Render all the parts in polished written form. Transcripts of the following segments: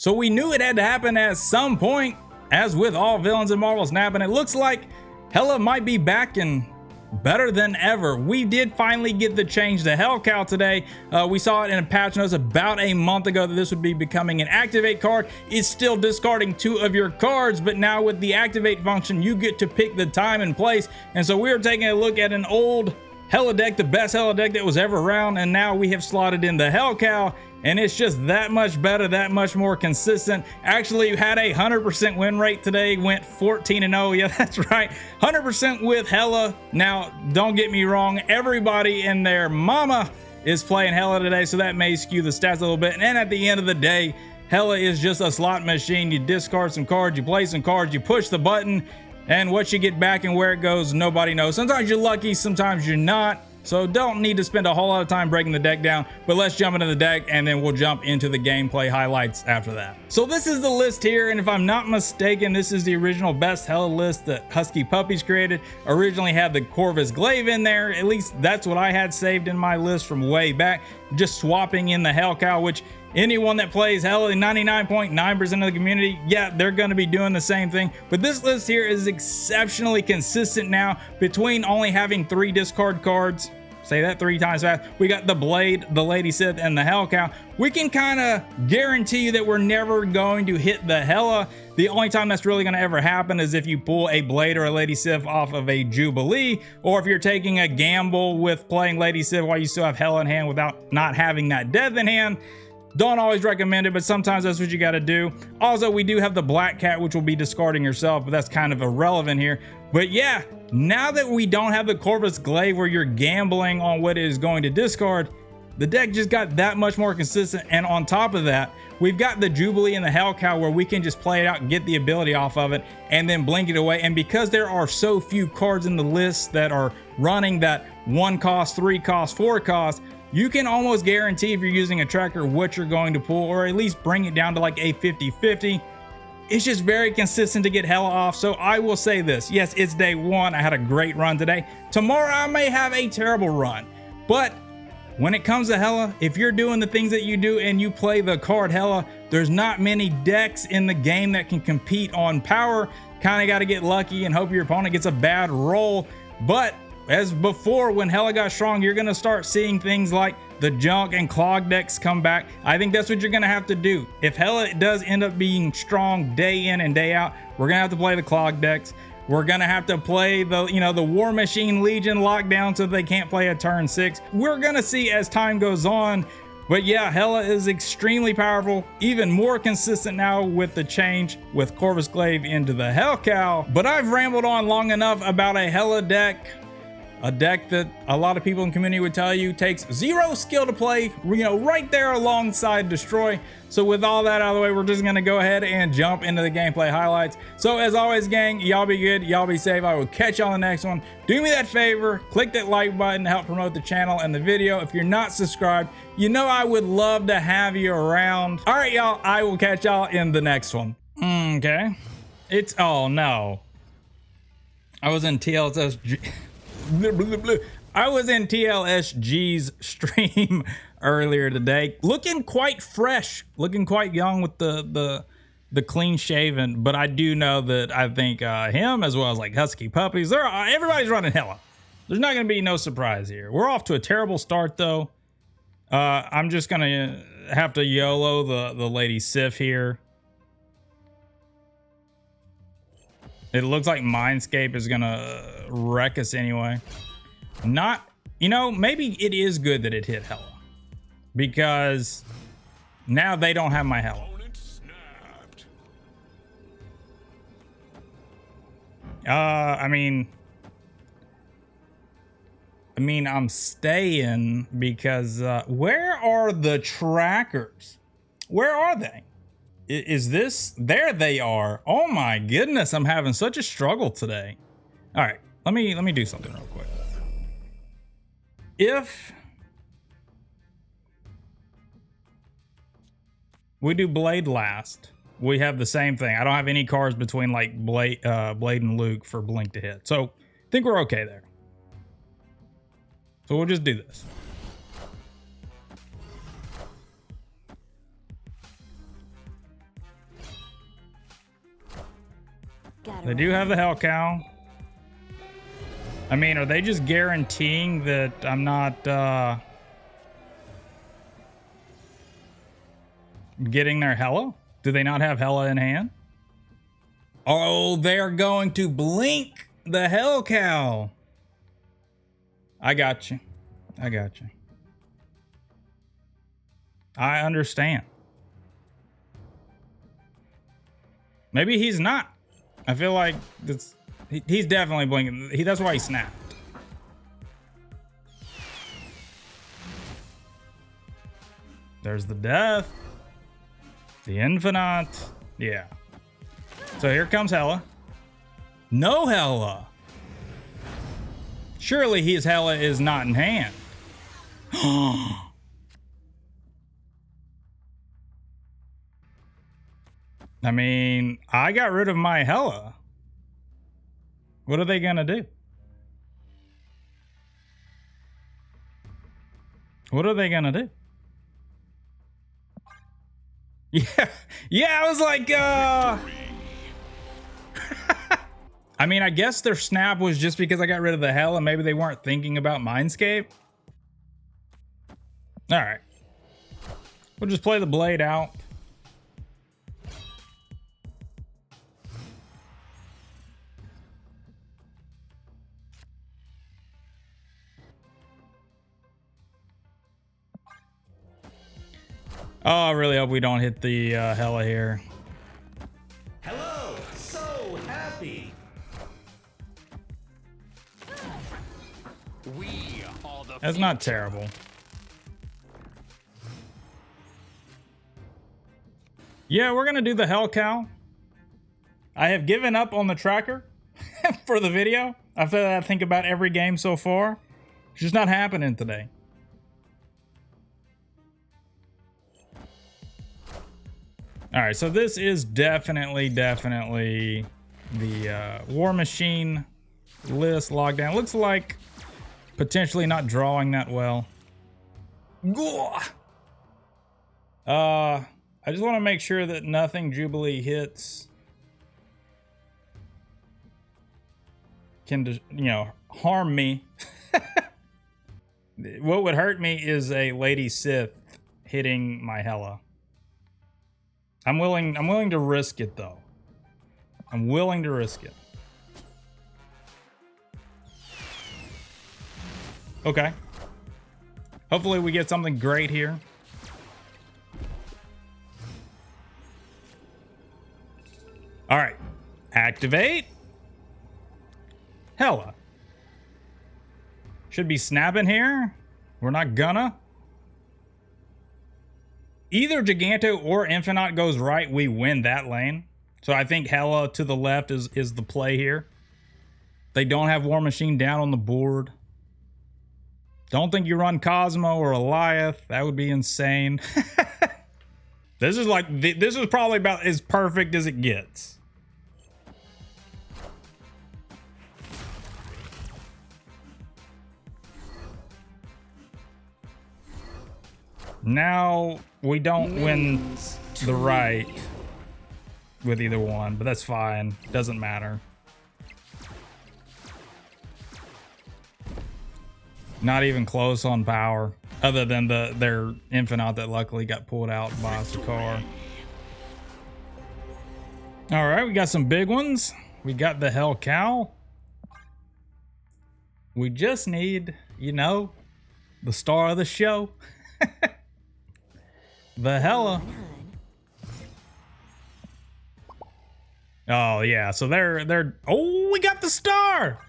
So we knew it had to happen at some point, as with all villains in Marvel Snap, and it looks like Hela might be back and better than ever. We did finally get the change to Hellcow today. We saw it in a patch notes about a month ago that this would be becoming an activate card. It's still discarding 2 of your cards, but now with the activate function, you get to pick the time and place. And so we are taking a look at an old Hela deck, the best Hela deck that was ever around, and now we have slotted in the Hellcow, and it's just that much better, that much more consistent. Actually, had a 100% win rate today, went 14-0. Yeah, that's right, 100% with Hela. Now, don't get me wrong, everybody and their mama is playing Hela today, so that may skew the stats a little bit. And at the end of the day, Hela is just a slot machine. You discard some cards, you play some cards, you push the button, and what you get back and where it goes, nobody knows. Sometimes you're lucky, sometimes you're not. So don't need to spend a whole lot of time breaking the deck down, but let's jump into the deck and then we'll jump into the gameplay highlights after that. So this is the list here, and if I'm not mistaken, this is the original best Hela list that Husky Puppies created. Originally had the Corvus Glaive in there, at least that's what I had saved in my list from way back. Just swapping in the Hellcow, which anyone that plays Hela, 99.9% of the community, yeah, they're going to be doing the same thing. But this list here is exceptionally consistent now between only having 3 discard cards. Say that 3 times fast. We got the Blade, the Lady Sith, and the Hellcow. We can kind of guarantee you that we're never going to hit the Hela. The only time that's really going to ever happen is if you pull a Blade or a Lady Sith off of a Jubilee, or if you're taking a gamble with playing Lady Sith while you still have Hela in hand without not having that Death in hand. Don't always recommend it, but sometimes that's what you got to do. Also, we do have the Black Cat, which will be discarding yourself, but that's kind of irrelevant here. But yeah, now that we don't have the Corvus Glaive where you're gambling on what it is going to discard, the deck just got that much more consistent. And on top of that, we've got the Jubilee and the Hellcow where we can just play it out and get the ability off of it and then blink it away. And because there are so few cards in the list that are running that 1 cost, 3 cost, 4 cost, you can almost guarantee if you're using a tracker what you're going to pull, or at least bring it down to like a 50-50. It's just very consistent to get Hela off. So I will say this, yes, it's day 1. I had a great run today. Tomorrow I may have a terrible run, but when it comes to Hela, if you're doing the things that you do and you play the card Hela, there's not many decks in the game that can compete on power. Kind of got to get lucky and hope your opponent gets a bad roll. But as before, when Hela got strong, you're going to start seeing things like the junk and clog decks come back. I think that's what you're going to have to do. If Hela does end up being strong day in and day out, we're going to have to play the clog decks. We're going to have to play the, the War Machine Legion lockdown so they can't play a turn 6. We're going to see as time goes on. But yeah, Hela is extremely powerful, even more consistent now with the change with Corvus Glaive into the Hellcow. But I've rambled on long enough about a Hela deck. A deck that a lot of people in the community would tell you takes 0 skill to play, right there alongside Destroy. So with all that out of the way, we're just going to go ahead and jump into the gameplay highlights. So as always, gang, y'all be good, y'all be safe. I will catch y'all in the next one. Do me that favor, click that like button to help promote the channel and the video. If you're not subscribed, I would love to have you around. All right, y'all, I will catch y'all in the next one. Okay. Oh no. I was in TLSG. I was in TLSG's stream earlier today, looking quite fresh, looking quite young with the clean shaven. But I do know that I think him, as well as like Husky Puppies, everybody's running Hela. There's not going to be no surprise here. We're off to a terrible start though. I'm just gonna have to YOLO the Lady Sif here. It looks like Mindscape is gonna wreck us anyway. Maybe it is good that it hit Hela, because now they don't have my Hela. I mean, I'm staying because where are the trackers? Where are they? Is this? There they are. Oh my goodness, I'm having such a struggle today. All right, let me do something real quick. If we do Blade last, we have the same thing. I don't have any cards between like Blade and Luke for Blink to hit. So I think we're okay there. So we'll just do this. They do have the Hell Cow. I mean, are they just guaranteeing that I'm not getting their Hela? Do they not have Hela in hand? Oh, they're going to blink the Hell Cow. I got you. I got you. I understand. Maybe he's not. I feel like he's definitely blinking. That's why he snapped. There's the death. The infinite. Yeah. So here comes Hela. No Hela. Surely his Hela is not in hand. I mean, I got rid of my Hela. What are they gonna do? What are they gonna do? Yeah, I was like, I mean, I guess their snap was just because I got rid of the Hela. Maybe they weren't thinking about Mindscape. All right. We'll just play the blade out. Oh, I really hope we don't hit the Hela here. Hello, so happy. We are the That's not terrible. Yeah, we're gonna do the Hell Cow. I have given up on the tracker for the video. I feel that I think about every game so far. It's just not happening today. All right, so this is definitely the War Machine list lockdown. Looks like potentially not drawing that well. I just want to make sure that nothing Jubilee hits can, you know, harm me. What would hurt me is a Lady Sith hitting my Hela. I'm willing to risk it though. I'm willing to risk it. Okay. Hopefully we get something great here. All right. Activate. Hela. Should be snapping here. We're not gonna. Either Giganto or Infinite goes right, we win that lane. So I think Hela to the left is the play here. They don't have War Machine down on the board. Don't think you run Cosmo or Eliath. That would be insane. This is probably about as perfect as it gets. Now we don't win the right with either one, but that's fine. Doesn't matter. Not even close on power, other than their Infinite that luckily got pulled out by Sakar. All right, we got some big ones. We got the Hell Cow. We just need, you know, the star of the show. The Hela. Oh yeah, so they're oh, we got the star.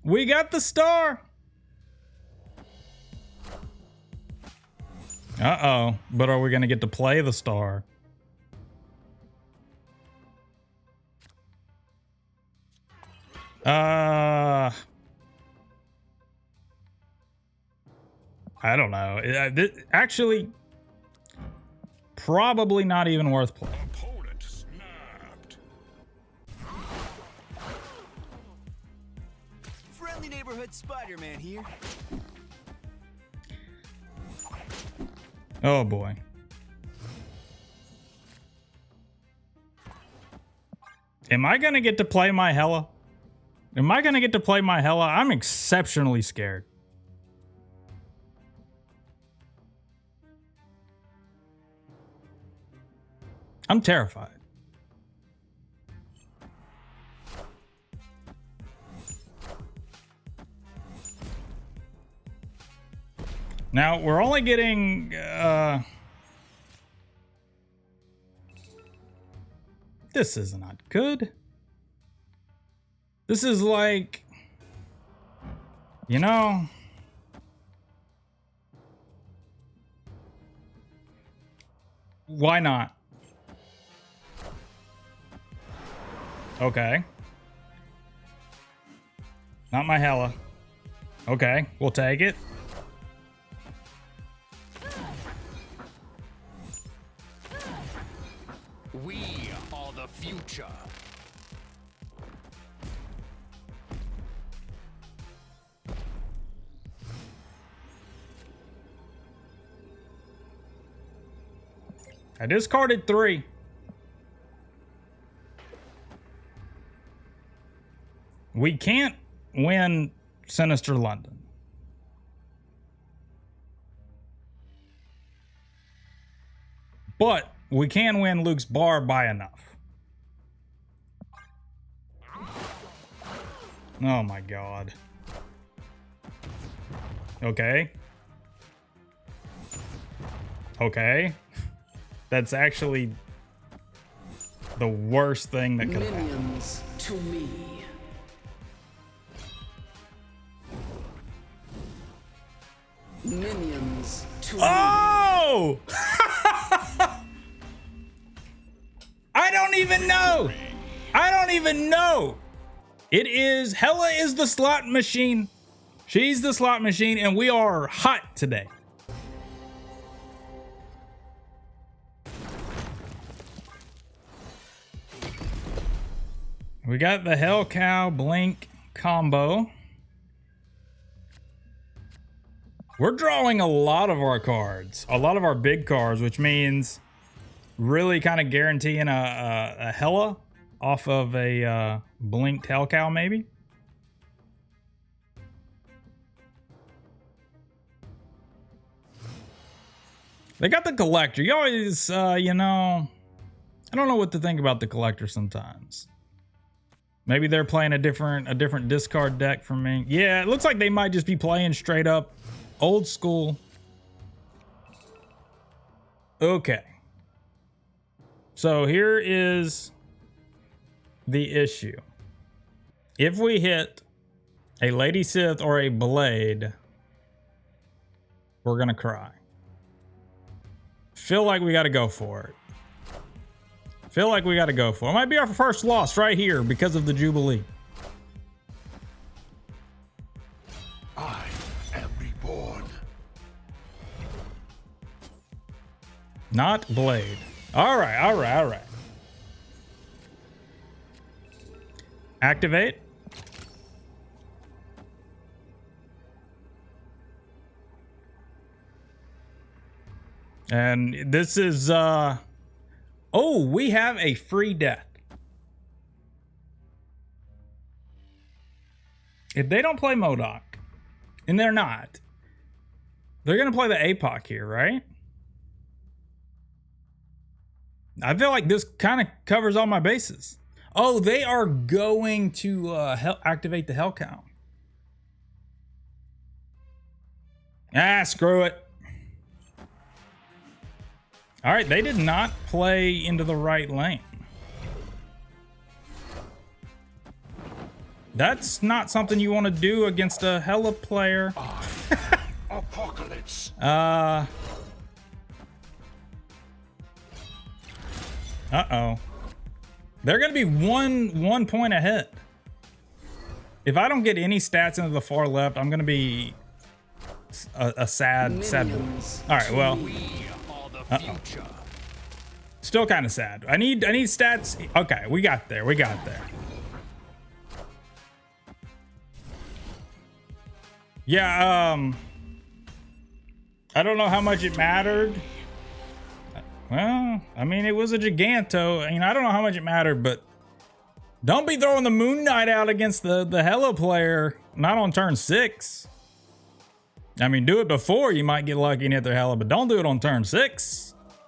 We got the star. Uh-oh, but are we gonna get to play the star? I don't know. Actually, probably not even worth playing. Opponent snapped. Friendly neighborhood Spider-Man here. Oh boy. Am I gonna get to play my Hela? Am I gonna get to play my Hela? I'm exceptionally scared. I'm terrified. Now, we're only getting, this is not good. This is like, you know, why not? Okay. Not my Hela. Okay, we'll take it. We are the future. I discarded 3. We can't win Sinister London. But we can win Luke's bar by enough. Oh my god. Okay. Okay. That's actually the worst thing that could have happened. Minions to me. Minions to Oh! I don't even know. I don't even know. It is Hela is the slot machine. She's the slot machine, and we are hot today. We got the Hell Cow Blink combo. We're drawing a lot of our cards, a lot of our big cards, which means really kind of guaranteeing a Hela off of a blinked Hell Cow, maybe. They got the collector. You always, you know, I don't know what to think about the collector sometimes. Maybe they're playing a different discard deck from me. Yeah, it looks like they might just be playing straight up old school. Okay. So here is the issue. If we hit a Lady Sith or a Blade, we're gonna cry. Feel like we gotta go for it. Feel like we gotta go for it. It might be our first loss right here because of the Jubilee. I am reborn. Not Blade. All right, all right, all right. Activate. And this is, oh, we have a free death. If they don't play MODOK, and they're not, they're going to play the APOC here, right? I feel like this kind of covers all my bases. Oh, they are going to activate the Hell Cow. Ah, screw it. All right, they did not play into the right lane. That's not something you want to do against a Hela player. Apocalypse. Uh-oh. They're going to be one point ahead. If I don't get any stats into the far left, I'm going to be a sad boy. All right, well. Future. Still kind of sad. I need stats. Okay, we got there. We got there. Yeah, I don't know how much it mattered. Well, I mean, it was a Giganto. I mean, I don't know how much it mattered, but Don't be throwing the Moon Knight out against the Hela player. Not on turn 6. I mean, do it before. You might get lucky and hit their Hela, but don't do it on turn 6.